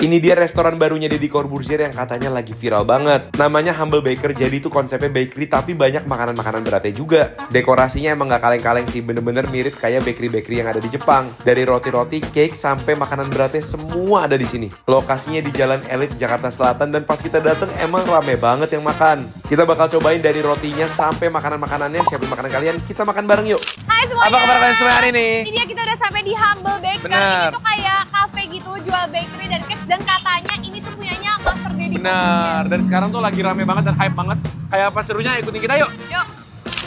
Ini dia restoran barunya Deddy Corbuzier yang katanya lagi viral banget. Namanya Humble Baker, jadi itu konsepnya bakery tapi banyak makanan-makanan beratnya juga. Dekorasinya emang gak kaleng-kaleng sih, bener-bener mirip kayak bakery-bakery yang ada di Jepang. Dari roti-roti, cake, sampai makanan beratnya semua ada di sini. Lokasinya di Jalan Elit, Jakarta Selatan, dan pas kita dateng emang rame banget yang makan. Kita bakal cobain dari rotinya sampai makanan-makanannya. Siapin makanan kalian, kita makan bareng yuk. Hai semuanya. Apa kabar kalian semua hari ini? Ini dia, kita udah sampai di Humble Baker. Bener. Ini tuh kayak cafe gitu, jual bakery dan cake. Dan katanya ini tuh punyanya Master Deddy. Benar, dan sekarang tuh lagi rame banget dan hype banget. Kayak apa serunya, ikutin kita yuk. Yuk.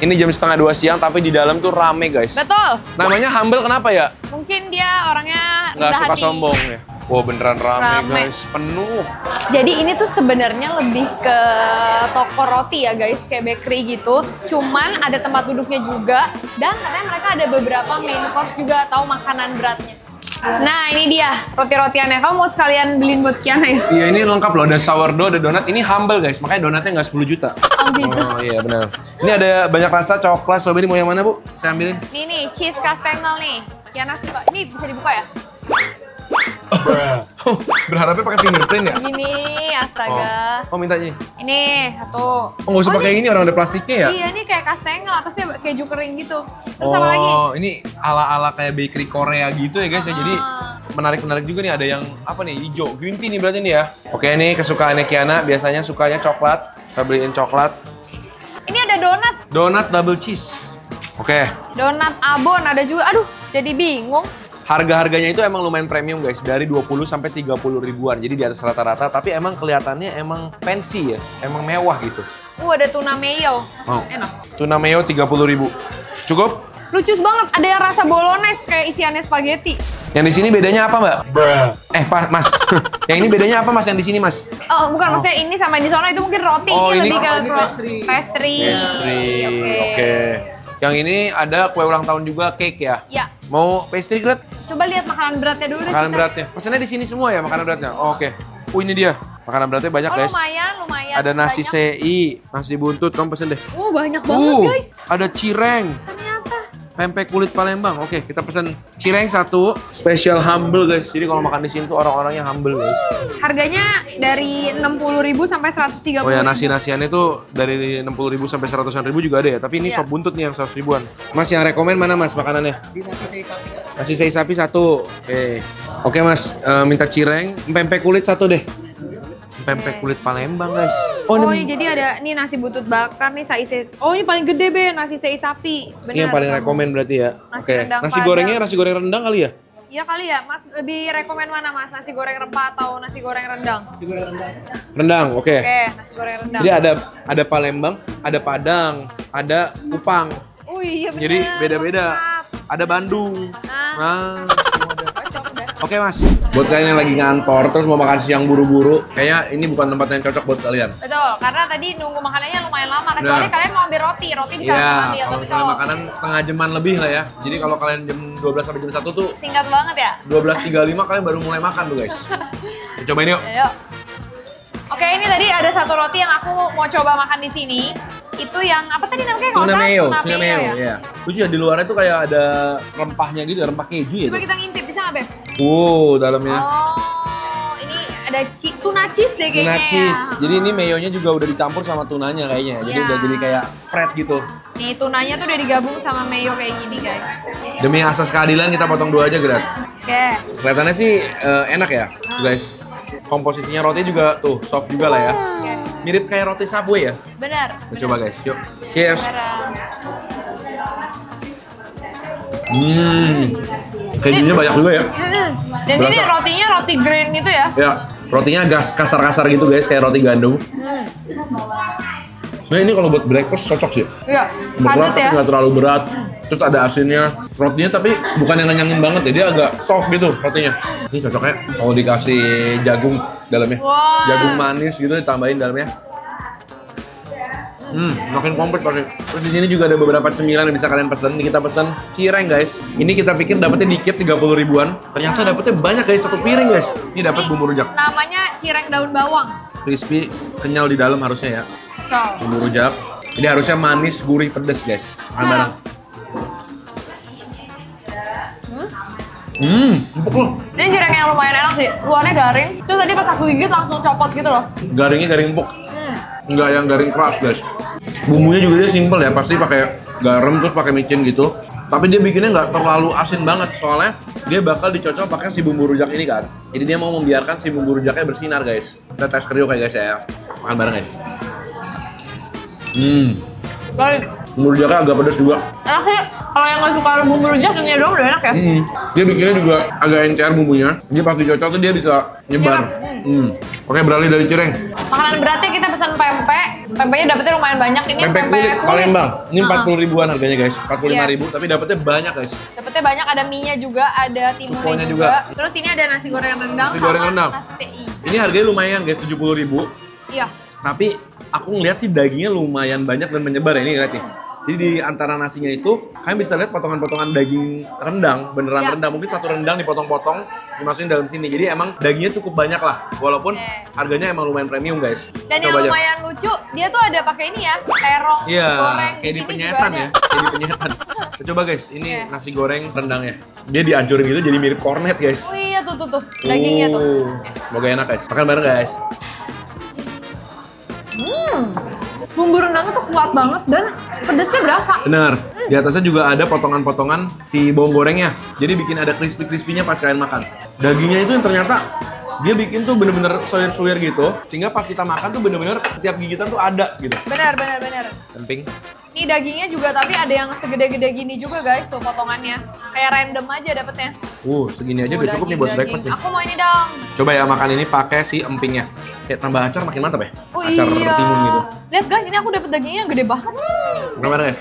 Ini jam 1:30 siang tapi di dalam tuh rame guys. Betul. Namanya Humble kenapa ya? Mungkin dia orangnya Nggak rendah suka hati. sombong ya. Wow, beneran rame Rame. guys, penuh. Jadi ini tuh sebenarnya lebih ke toko roti ya guys, kayak bakery gitu. Cuman ada tempat duduknya juga. Dan katanya mereka ada beberapa main course juga atau makanan beratnya. Nah ini dia roti-rotiannya. Kamu mau sekalian beliin buat Kiana ya? Iya, ini lengkap loh, ada sourdough, ada donat. Ini Humble guys, makanya donatnya nggak 10 juta. Oh gitu. Oh iya benar. Ini ada banyak rasa, coklat, strawberry, mau yang mana bu? Saya ambilin. Ini nih, cheese castengel nih. Kiana suka. Ini bisa dibuka ya? Berharapnya pakai fingerprint ya? Gini, astaga. Oh mintanya. Ini satu. Oh nggak usah pakai ini, orang ada plastiknya ya? Iya, ini kayak kastengel, atasnya keju kering gitu. Terus apa lagi? Oh, ini ala-ala kayak bakery Korea gitu ya guys ya. Jadi menarik-menarik juga nih, ada yang apa nih, hijau, green tea nih berarti nih ya. Oke, ini kesukaannya Kiana, biasanya sukanya coklat. Saya beliin coklat. Ini ada donat. Donat double cheese. Oke. Donat abon ada juga. Aduh, jadi bingung. Harga-harganya itu emang lumayan premium guys, dari 20 sampai 30 ribuan. Jadi di atas rata-rata, tapi emang kelihatannya emang fancy ya, emang mewah gitu. Ada tuna mayo. Mau. Enak. Tuna mayo 30 ribu. Cukup? Lucu banget, ada yang rasa bolognese kayak isiannya spaghetti. Yang di sini bedanya apa, Mbak? Pak, Mas. Yang ini bedanya apa, Mas? Yang di sini, Mas? Oh, bukan, maksudnya ini sama di sana itu mungkin roti. Oh, ini ini- lebih ke oh, ini pastry. Pastry. Oke. Oke. Yang ini ada kue ulang tahun juga, cake ya? Ya. Mau pastry, Gret? Coba lihat makanan beratnya dulu deh Makanan kita. beratnya. Pesannya di sini semua ya, makanan beratnya? Oh, oke. Ini dia. Makanan beratnya banyak, Oh, guys. lumayan. Ada nasi Banyak. CI, nasi buntut, kamu pesen deh. Oh, banyak banget, guys. Ada cireng, Ternyata. pempek kulit Palembang. Oke, kita pesen cireng satu, special humble guys. Jadi kalau makan di sini tuh orang-orangnya humble guys. Harganya dari 60.000 sampai 130.000. Oh ya, nasi-nasiannya tuh dari 60 ribu sampai 100-an ribu juga ada ya. Tapi ini Iya. sop buntut nih yang 100 ribuan. Mas, yang rekomen mana mas makanannya? Nasi sei sapi satu. Oke mas, minta cireng, pempek kulit satu deh. Pempek kulit Palembang guys. Oh, ini jadi ada nih nasi butut bakar nih Oh, ini paling gede be, nasi sei sapi. Bener. Ini yang paling rekomen berarti ya. Nasi Oke. rendang Nasi Padang. gorengnya nasi goreng rendang kali ya? Iya kali ya, Mas lebih rekomen mana Mas? Nasi goreng rempah atau nasi goreng rendang? Rendang, oke. Oke, nasi goreng rendang. Jadi ada Palembang, ada Padang, ada Kupang. Oh iya bener. Jadi beda-beda. lengkap. Ada Bandung. Nah, semua ada. cocok deh. Oke mas, buat kalian yang lagi ngantor terus mau makan siang buru-buru, kayaknya ini bukan tempat yang cocok buat kalian. Betul, karena tadi nunggu makanannya lumayan lama. Kecuali Nah. kalian mau ambil roti bisa langsung Iya, ambil. kalau Tapi misalnya kalau makanan setengah jaman lebih lah ya. Jadi kalau kalian jam 12 sampai jam 1 tuh singkat banget ya. 12.35 kalian baru mulai makan tuh guys. Cobain yuk. Ayo. Oke, ini tadi ada satu roti yang aku mau coba makan di sini. Itu yang apa tadi namanya? Kalau Tuna nggak salah, mayo, tuna mayo, ya. ya. Lucu ya, di luarnya tuh kayak ada rempahnya gitu, rempah keju ya. Coba tuh. kita ngintip, bisa nggak Beb? Dalamnya. Oh, ini ada tuna cheese deh kayaknya. Tuna cheese. Ya. Jadi ini mayonya juga udah dicampur sama tunanya kayaknya. Jadi Iya. udah jadi kayak spread gitu. Nih tunanya tuh udah digabung sama mayo kayak gini guys. Demi asas keadilan kita potong dua aja, Grat. Oke. Kelihatannya sih enak ya, guys. Komposisinya roti juga tuh soft juga lah ya. Oke. Mirip kayak roti Subway ya. Benar. Kita coba guys, yuk. Cheers. Bareng. Kejunya banyak juga ya. Dan ini Berasa. rotinya roti grain gitu ya. Ya, rotinya kasar-kasar gitu guys, kayak roti gandum. Sebenarnya ini kalau buat breakfast cocok sih. Iya. Berat Padat tapi ya. nggak terlalu berat. Terus ada asinnya. Rotinya tapi bukan yang ngenyangin banget ya, dia agak soft gitu rotinya. Ini cocoknya kalau dikasih jagung dalamnya. Wah. Jagung manis gitu ditambahin dalamnya. Makin komplit pasti. Terus di sini juga ada beberapa cemilan yang bisa kalian pesen. Kita pesen cireng guys. Ini kita pikir dapetnya dikit 30 ribuan. Ternyata dapetnya banyak guys, satu piring guys. Ini dapat Ini bumbu rujak. Namanya cireng daun bawang. Crispy, kenyal di dalam harusnya ya. Col. Bumbu rujak. Ini harusnya manis, gurih, pedes guys. Makan bareng. Empuk loh. Ini cireng yang lumayan enak sih. Luarnya garing. Terus tadi pas aku gigit langsung copot gitu loh. Garingnya garing empuk. Nggak yang garing keras guys. Bumbunya juga dia simple ya, pasti pakai garam terus pakai micin gitu. Tapi dia bikinnya nggak terlalu asin banget, soalnya dia bakal dicocol pakai si bumbu rujak ini kan. Jadi dia mau membiarkan si bumbu rujaknya bersinar guys. Kita tes kriuk ya guys ya. Makan bareng guys. Baik. Bumbu rujaknya agak pedas juga. Enak sih. Kalau yang nggak suka bumbu rujak, ini doang udah enak ya. Dia bikinnya juga agak encer bumbunya. Dia pas dicocol tuh dia bisa nyebar. Oke, beralih dari cireng. Makanan beratnya kita pesan pempek. Pempeknya dapetnya lumayan banyak. Ini Pempek kulit Palembang. Ini 40 ribuan harganya guys. 45 ribu, tapi dapetnya banyak guys. Dapetnya banyak, ada mie-nya juga, ada timunnya Cukonya juga. juga. Terus ini ada nasi goreng rendang Nasi goreng sama rendang. nasi TI. Ini harganya lumayan guys, 70 ribu. Iya. Tapi aku ngeliat sih dagingnya lumayan banyak dan menyebar ya, ini lihat nih. Jadi di antara nasinya itu, kalian bisa lihat potongan-potongan daging rendang, beneran Ya. rendang. Mungkin satu rendang dipotong-potong, dimasukin dalam sini. Jadi emang dagingnya cukup banyak lah, walaupun harganya emang lumayan premium guys. Dan yang Coba aja. lumayan lucu, dia tuh ada pakai ini ya, terong Iya, goreng. kayak di sini penyetan juga ya, ada. kayak di penyetan. Kita coba guys, ini Oke. nasi goreng rendangnya. Dia dihancurin gitu jadi mirip kornet guys. Oh iya tuh dagingnya tuh. Semoga enak guys. Makan bareng guys. Bumbu rendangnya tuh kuat banget dan pedesnya berasa. Bener. Di atasnya juga ada potongan-potongan si bawang gorengnya. Jadi bikin ada crispy-crispy-nya pas kalian makan. Dagingnya itu yang ternyata dia bikin tuh bener-bener suwir-suwir gitu. Sehingga pas kita makan tuh bener-bener setiap gigitan tuh ada gitu. Benar. Penting. Ini dagingnya juga tapi ada yang segede-gede gini juga guys tuh potongannya. Kayak random aja dapetnya. Segini aja udah cukup nih buat breakfast nih. Aku mau ini dong. Coba ya makan ini pakai si empingnya. Kayak tambah acar makin mantap ya. Oh Acar iya. timun gitu. Lihat guys, ini aku dapet dagingnya yang gede banget. Makan bareng guys.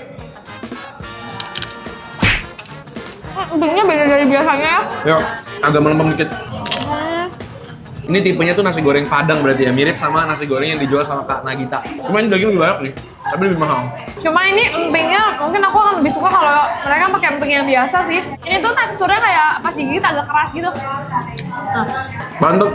Empingnya beda dari biasanya ya. Yuk, agak melempem dikit. Ini tipenya tuh nasi goreng Padang berarti ya, mirip sama nasi goreng yang dijual sama Kak Nagita. Cuma ini daging lebih banyak nih, tapi lebih mahal. Cuma ini empingnya mungkin aku akan lebih suka kalau mereka pakai emping yang biasa sih. Ini tuh teksturnya kayak pas digigit agak keras gitu. Nah. Bantet,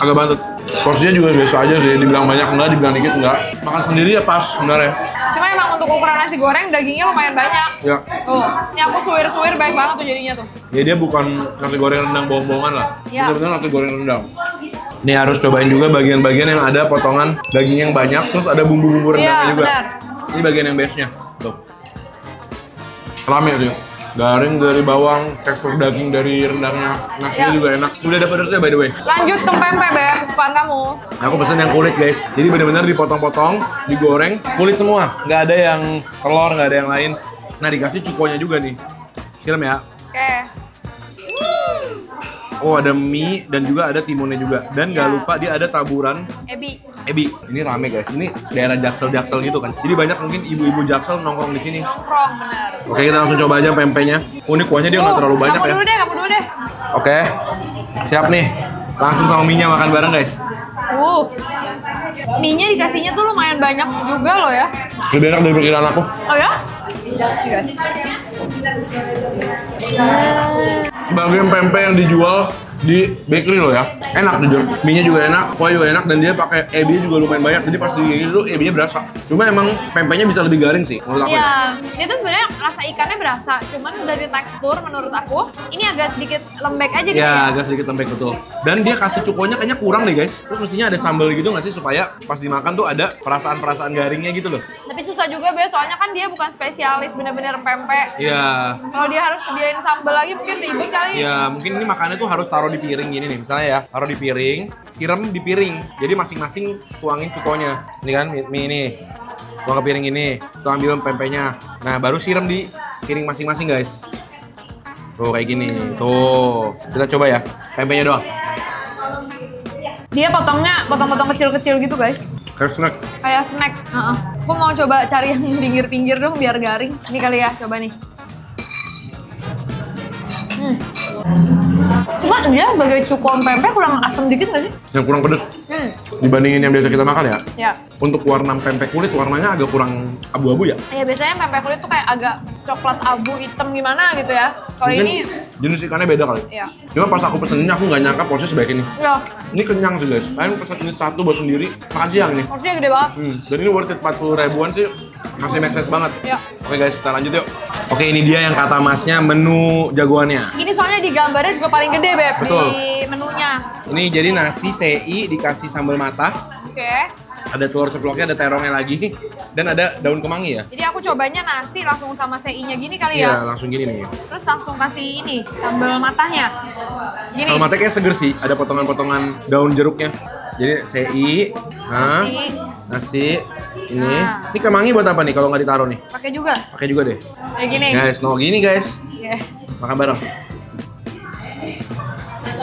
agak bantet. Porsinya juga biasa aja sih, dibilang banyak enggak, dibilang dikit enggak. Makan sendiri ya pas sebenarnya. Cuma emang untuk ukuran nasi goreng dagingnya lumayan banyak. Ya, Tuh, ini aku suwir-suwir baik banget tuh jadinya tuh. ya dia bukan nasi goreng rendang bohong-bohongan lah. Ya. Bener-bener nasi goreng rendang. Nih harus cobain juga bagian-bagian yang ada potongan daging yang banyak, terus ada bumbu-bumbu rendangnya Iya, juga. benar. Ini bagian yang base-nya. Tuh. Rame sih. Garing dari bawang, tekstur daging dari rendangnya, nasinya Ya. juga enak. Udah ada pedasnya by the way. Lanjut ke pempek, Beb, kesukaan kamu. Nah, aku pesen yang kulit guys. Jadi bener-bener dipotong-potong, digoreng, kulit semua. Nggak ada yang telur, nggak ada yang lain. Nah dikasih cukonya juga nih. Siram ya. Oke. Oh ada mie dan juga ada timunnya juga. Dan nggak Ya. lupa dia ada taburan Ebi. ebi. Ini rame guys. Ini daerah Jaksel-Jaksel gitu kan. Jadi banyak mungkin ibu-ibu Jaksel nongkrong di sini. Nongkrong, bener. Oke kita langsung coba aja pempeknya. Oh ini kuahnya dia nggak terlalu banyak kamu ya. Kamu dulu deh. Oke. Siap nih. Langsung sama mie-nya makan bareng guys. Mie-nya dikasihnya tuh lumayan banyak juga loh ya. Lebih enak dari perkiraan aku. Oh ya? Sebagian pempek yang dijual di bakery loh ya, enak jujur. Mie-nya juga enak, kuah juga enak, dan dia pakai ebi juga lumayan banyak. Jadi pas digigit itu ebinya berasa. Cuma emang pempeknya bisa lebih garing sih menurut aku. Ya. Iya, dia tuh sebenarnya rasa ikannya berasa, cuman dari tekstur menurut aku ini agak sedikit lembek aja gitu Ya, ya. agak sedikit lembek betul. Dan dia kasih cukonya kayaknya kurang deh guys. Terus mestinya ada sambal gitu nggak sih supaya pas dimakan tuh ada perasaan-perasaan garingnya gitu loh. Tapi susah juga Be, soalnya kan dia bukan spesialis bener-bener pempek. Iya. Kalau dia harus sediain sambal lagi mungkin ribet kali. Ya mungkin ini makannya tuh harus taruh di piring gini nih. Misalnya ya, taruh di piring, siram di piring. Jadi masing-masing tuangin cukonya. Ini kan mie ini. Tuang ke piring ini, tuang ambil pempeknya. Nah baru siram di piring masing-masing guys. Tuh kayak gini. Tuh. Kita coba ya. Pempeknya doang. Dia potong-potong kecil-kecil gitu guys. Kayak snack. Kayak snack. Aku mau coba cari yang pinggir-pinggir dong biar garing. Ini kali ya, coba nih. Cuma dia sebagai cukon pempek kurang asam dikit gak sih? Yang kurang pedes. dibandingin yang biasa kita makan ya. Ya. Untuk warna pempek kulit warnanya agak kurang abu-abu ya. Iya, biasanya pempek kulit tuh kayak agak coklat abu hitam gimana gitu ya. Kalau Mungkin ini jenis ikannya beda kali. ya. Cuma pas aku pesenin aku nggak nyangka porsinya sebaik ini. Ya, Ini kenyang sih guys. Kalian pesen ini satu buat sendiri makan siang nih. porsinya gede banget. Dan ini worth it 40 ribuan sih. Masih make sense banget. Ya. Oke guys, kita lanjut yuk. Oke, ini dia yang kata masnya menu jagoannya. Ini soalnya di gambarnya juga paling gede, Beb, Betul. di menunya. Ini jadi nasi sei dikasih sambal matah. Oke. Ada telur ceploknya, ada terongnya lagi, dan ada daun kemangi ya. Jadi aku cobanya nasi langsung sama sei-nya gini kali Iya, ya. langsung gini nih. Terus langsung kasih ini, sambal matahnya. Gini. Sambal matanya kayak seger sih, ada potongan-potongan daun jeruknya. Jadi sei, nasi, ini. Nah. Ini kemangi buat apa nih kalau nggak ditaruh nih? Pakai juga. Pakai juga deh. Kayak gini. Guys, gini guys. Oke. Makan bareng.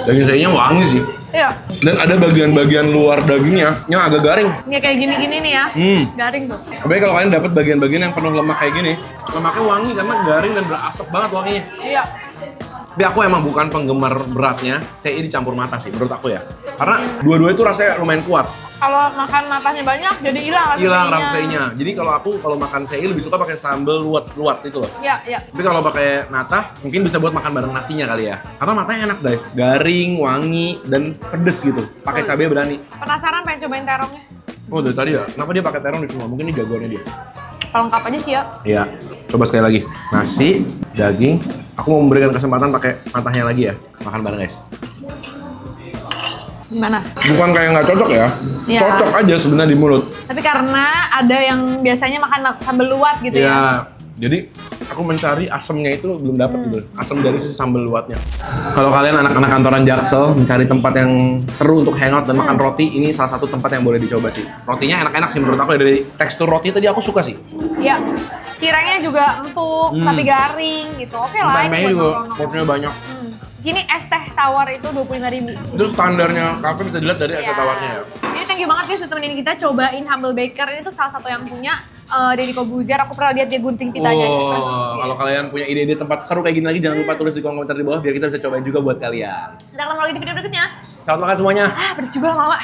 Daging sei-nya wangi sih. Iya. Dan ada bagian-bagian luar dagingnya yang agak garing. Ini kayak gini-gini nih ya. Garing tuh. Tapi kalau kalian dapat bagian-bagian yang penuh lemak kayak gini, lemaknya wangi karena garing dan berasap banget wanginya. Iya. Tapi aku emang bukan penggemar beratnya sei dicampur mata sih menurut aku ya. Karena dua-dua itu rasanya lumayan kuat. Kalau makan matanya banyak jadi hilang rasa Hilang sei-nya. rasa sei-nya. Jadi kalau aku kalau makan sei lebih suka pakai sambal luat itu loh. Iya, iya. Tapi kalau pakai nata mungkin bisa buat makan bareng nasinya kali ya. Karena matanya enak guys, garing, wangi dan pedes gitu. Pakai cabai berani. Penasaran pengen cobain terongnya? Oh dari tadi ya, kenapa dia pakai terong di semua? Mungkin ini jagoannya dia. Pelengkap aja sih ya. Iya, coba sekali lagi. Nasi, daging. Aku mau memberikan kesempatan pakai matanya lagi ya. Makan bareng guys. Gimana? Bukan kayak nggak cocok ya. Iya. Cocok aja sebenarnya di mulut. Tapi karena ada yang biasanya makan sambal luwat gitu ya. Iya. Jadi aku mencari asemnya itu belum dapat gitu. Asam dari si sambal luwatnya. Kalau kalian anak-anak kantoran Jaksel mencari tempat yang seru untuk hangout dan makan roti, ini salah satu tempat yang boleh dicoba sih. Rotinya enak-enak sih menurut aku ya. Dari tekstur roti tadi aku suka sih. Iya. Cirengnya juga empuk tapi garing gitu. Oke lah ini Pempeknya buat juga nongkrong. porsinya banyak. Sini es teh tawar itu 25.000. Itu standarnya kafe bisa dilihat dari es Iya. tawarnya ya. Ini thank you banget guys sudah temenin kita cobain Humble Baker. Ini tuh salah satu yang punya Deddy Corbuzier. Aku pernah lihat dia gunting pitanya. Oh, kalau kalian punya ide-ide tempat seru kayak gini lagi, jangan lupa tulis di kolom komentar di bawah biar kita bisa cobain juga buat kalian. Kita ketemu lagi di video berikutnya. Selamat makan semuanya. Ah, pedes juga lama-lama.